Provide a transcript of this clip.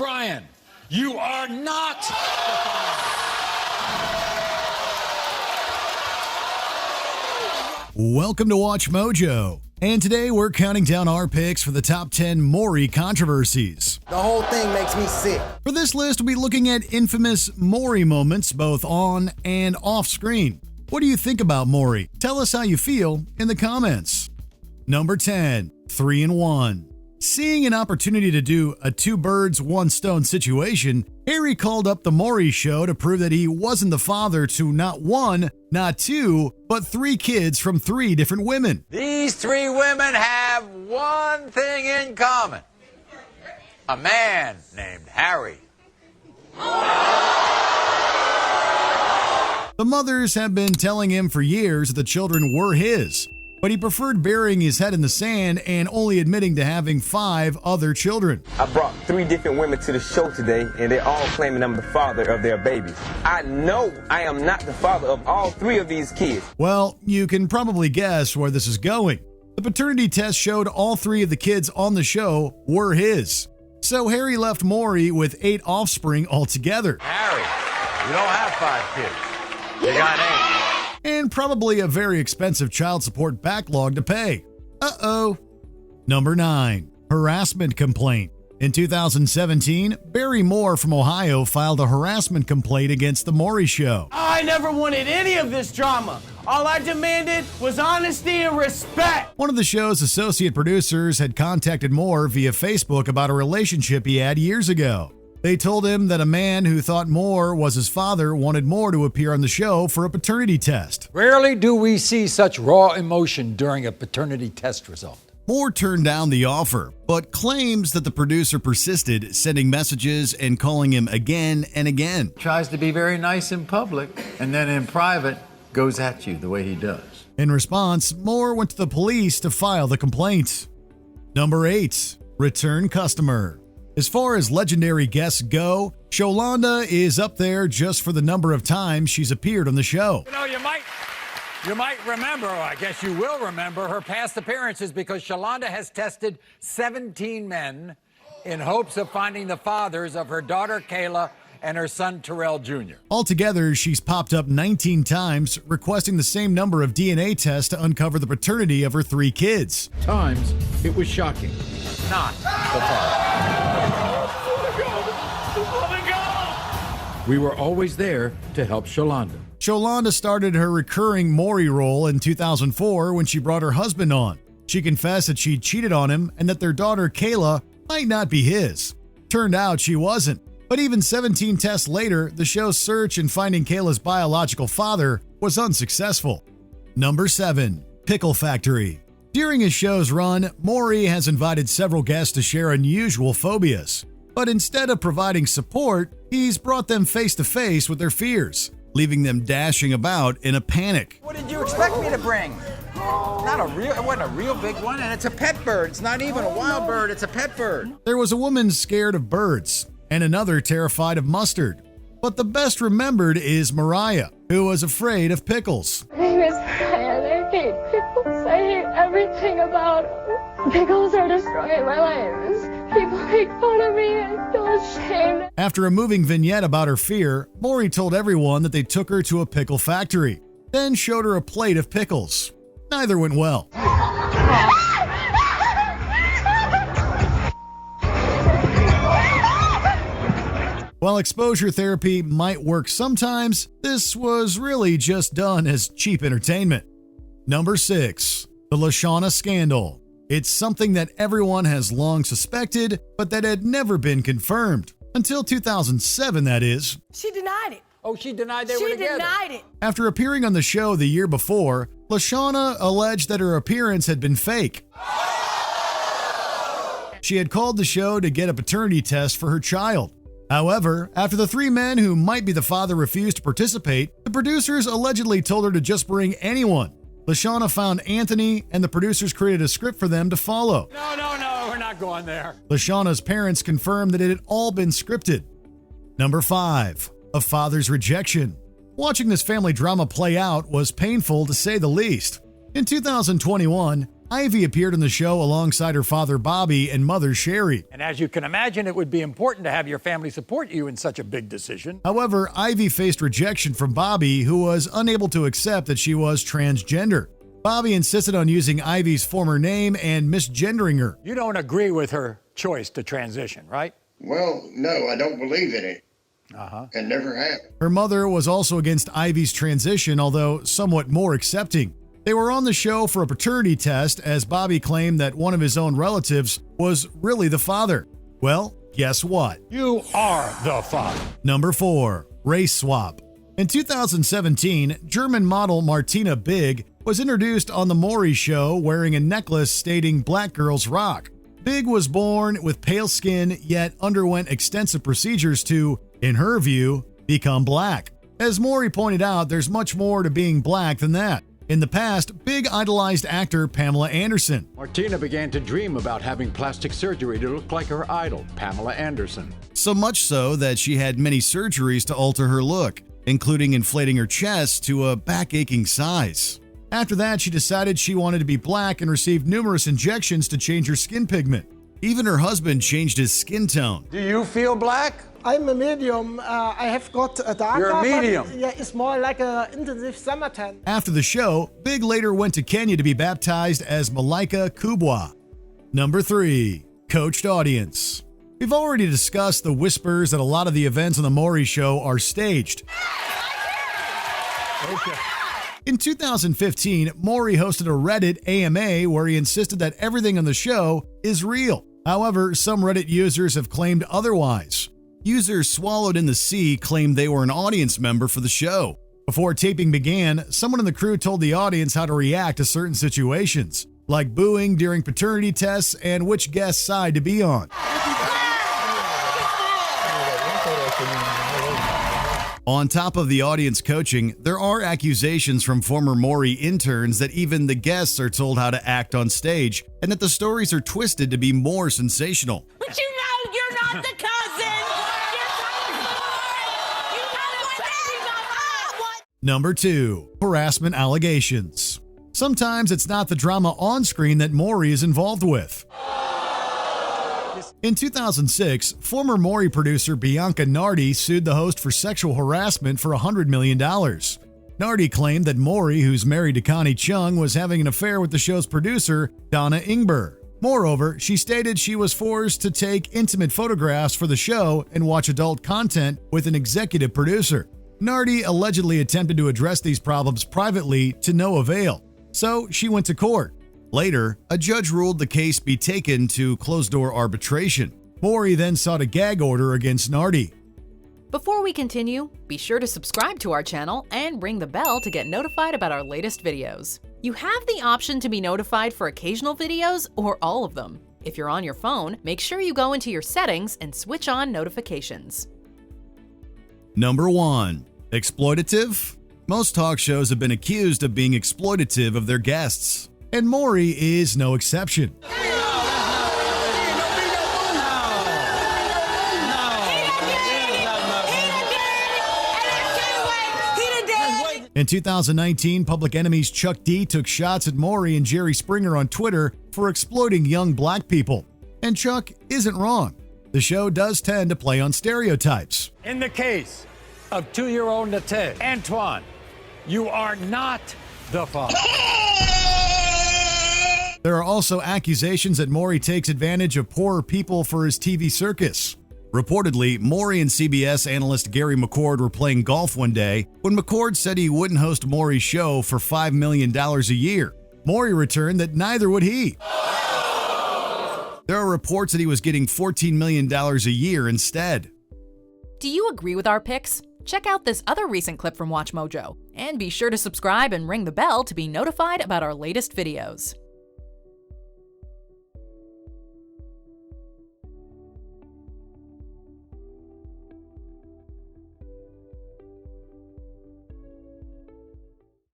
Brian, you are not the father. Welcome to Watch Mojo. And today we're counting down our picks for the top 10 Maury controversies. The whole thing makes me sick. For this list, we'll be looking at infamous Maury moments both on and off screen. What do you think about Maury? Tell us how you feel in the comments. Number 10, 3 and 1. Seeing an opportunity to do a two birds, one stone situation, Harry called up the Maury show to prove that he wasn't the father to not one, not two, but 3 kids from 3 different women. These 3 women have one thing in common. A man named Harry. The mothers have been telling him for years that the children were his, but he preferred burying his head in the sand and only admitting to having 5 other children. I brought 3 different women to the show today, and they're all claiming I'm the father of their babies. I know I am not the father of all 3 of these kids. Well, you can probably guess where this is going. The paternity test showed all 3 of the kids on the show were his. So Harry left Maury with 8 offspring altogether. Harry, you don't have 5 kids. You got 8. And probably a very expensive child support backlog to pay. Uh-oh. Number 9, harassment complaint. In 2017, Barry Moore from Ohio filed a harassment complaint against the Maury show. I never wanted any of this drama. All I demanded was honesty and respect. One of the show's associate producers had contacted Moore via Facebook about a relationship he had years ago. They told him that a man who thought Moore was his father wanted Moore to appear on the show for a paternity test. Rarely do we see such raw emotion during a paternity test result. Moore turned down the offer, but claims that the producer persisted, sending messages and calling him again and again. Tries to be very nice in public, and then in private goes at you the way he does. In response, Moore went to the police to file the complaint. Number 8, return customer. As far as legendary guests go, Sholanda is up there just for the number of times she's appeared on the show. You know, you might remember, or I guess you will remember, her past appearances because Sholanda has tested 17 men in hopes of finding the fathers of her daughter Kayla and her son Terrell Jr. Altogether, she's popped up 19 times, requesting the same number of DNA tests to uncover the paternity of her 3 kids. Times, it was shocking. Not the father. We were always there to help Sholanda. Sholanda started her recurring Maury role in 2004 when she brought her husband on. She confessed that she cheated on him and that their daughter Kayla might not be his. Turned out she wasn't. But even 17 tests later, the show's search in finding Kayla's biological father was unsuccessful. Number 7, Pickle Factory. During his show's run, Maury has invited several guests to share unusual phobias. But instead of providing support, he's brought them face to face with their fears, leaving them dashing about in a panic. What did you expect me to bring? It wasn't a real big one, and it's a pet bird. It's not even a wild bird, it's a pet bird. There was a woman scared of birds and another terrified of mustard. But the best remembered is Mariah, who was afraid of pickles. My name is Mariah, and I hate pickles. I hate everything about them. Pickles are destroying my life. People make fun of me. I feel ashamed. After a moving vignette about her fear, Maury told everyone that they took her to a pickle factory, then showed her a plate of pickles. Neither went well. While exposure therapy might work sometimes, this was really just done as cheap entertainment. Number 6, the Lashana Scandal. It's something that everyone has long suspected, but that had never been confirmed. Until 2007, that is. She denied it. Oh, she denied they were together. She denied it. After appearing on the show the year before, Lashana alleged that her appearance had been fake. She had called the show to get a paternity test for her child. However, after the 3 men who might be the father refused to participate, the producers allegedly told her to just bring anyone. Lashana found Anthony, and the producers created a script for them to follow. No, we're not going there. Lashana's parents confirmed that it had all been scripted. Number 5, a father's rejection. Watching this family drama play out was painful to say the least. In 2021, Ivy appeared on the show alongside her father Bobby and mother Sherry. And as you can imagine, it would be important to have your family support you in such a big decision. However, Ivy faced rejection from Bobby, who was unable to accept that she was transgender. Bobby insisted on using Ivy's former name and misgendering her. You don't agree with her choice to transition, right? Well, no, I don't believe in it. And never have. Her mother was also against Ivy's transition, although somewhat more accepting. They were on the show for a paternity test as Bobby claimed that one of his own relatives was really the father. Well, guess what? You are the father. Number 4. Race swap. In 2017, German model Martina Big was introduced on The Maury Show wearing a necklace stating "Black Girls Rock." Big was born with pale skin, yet underwent extensive procedures to, in her view, become black. As Maury pointed out, there's much more to being black than that. In the past, Big idolized actor Pamela Anderson. Martina began to dream about having plastic surgery to look like her idol, Pamela Anderson. So much so that she had many surgeries to alter her look, including inflating her chest to a back-aching size. After that, she decided she wanted to be black and received numerous injections to change her skin pigment. Even her husband changed his skin tone. Do you feel black? I'm a medium. I have got a darker. You're a medium. But, yeah, it's more like an intensive summertime. After the show, Big later went to Kenya to be baptized as Malaika Kubwa. Number 3. Coached audience. We've already discussed the whispers that a lot of the events on The Maury Show are staged. Okay. In 2015, Maury hosted a Reddit AMA where he insisted that everything on the show is real. However, some Reddit users have claimed otherwise. Users Swallowed in the Sea claimed they were an audience member for the show. Before taping began, someone in the crew told the audience how to react to certain situations, like booing during paternity tests and which guest's side to be on. On top of the audience coaching, there are accusations from former Maury interns that even the guests are told how to act on stage and that the stories are twisted to be more sensational. But you know you're not the cousin! Number 2. Harassment allegations. Sometimes it's not the drama on screen that Maury is involved with. In 2006, former Maury producer Bianca Nardi sued the host for sexual harassment for $100 million. Nardi claimed that Maury, who's married to Connie Chung, was having an affair with the show's producer, Donna Ingber. Moreover, she stated she was forced to take intimate photographs for the show and watch adult content with an executive producer. Nardi allegedly attempted to address these problems privately to no avail, so she went to court. Later, a judge ruled the case be taken to closed-door arbitration. Maury then sought a gag order against Nardi. Before we continue, be sure to subscribe to our channel and ring the bell to get notified about our latest videos. You have the option to be notified for occasional videos or all of them. If you're on your phone, make sure you go into your settings and switch on notifications. Number 1. Exploitative? Most talk shows have been accused of being exploitative of their guests, and Maury is no exception. In 2019, Public Enemy's Chuck D took shots at Maury and Jerry Springer on Twitter for exploiting young black people. And Chuck isn't wrong. The show does tend to play on stereotypes. In the case of 2-year-old Nate, Antoine, you are not the father. There are also accusations that Maury takes advantage of poorer people for his TV circus. Reportedly, Maury and CBS analyst Gary McCord were playing golf one day when McCord said he wouldn't host Maury's show for $5 million a year. Maury returned that neither would he. There are reports that he was getting $14 million a year instead. Do you agree with our picks? Check out this other recent clip from WatchMojo, and be sure to subscribe and ring the bell to be notified about our latest videos.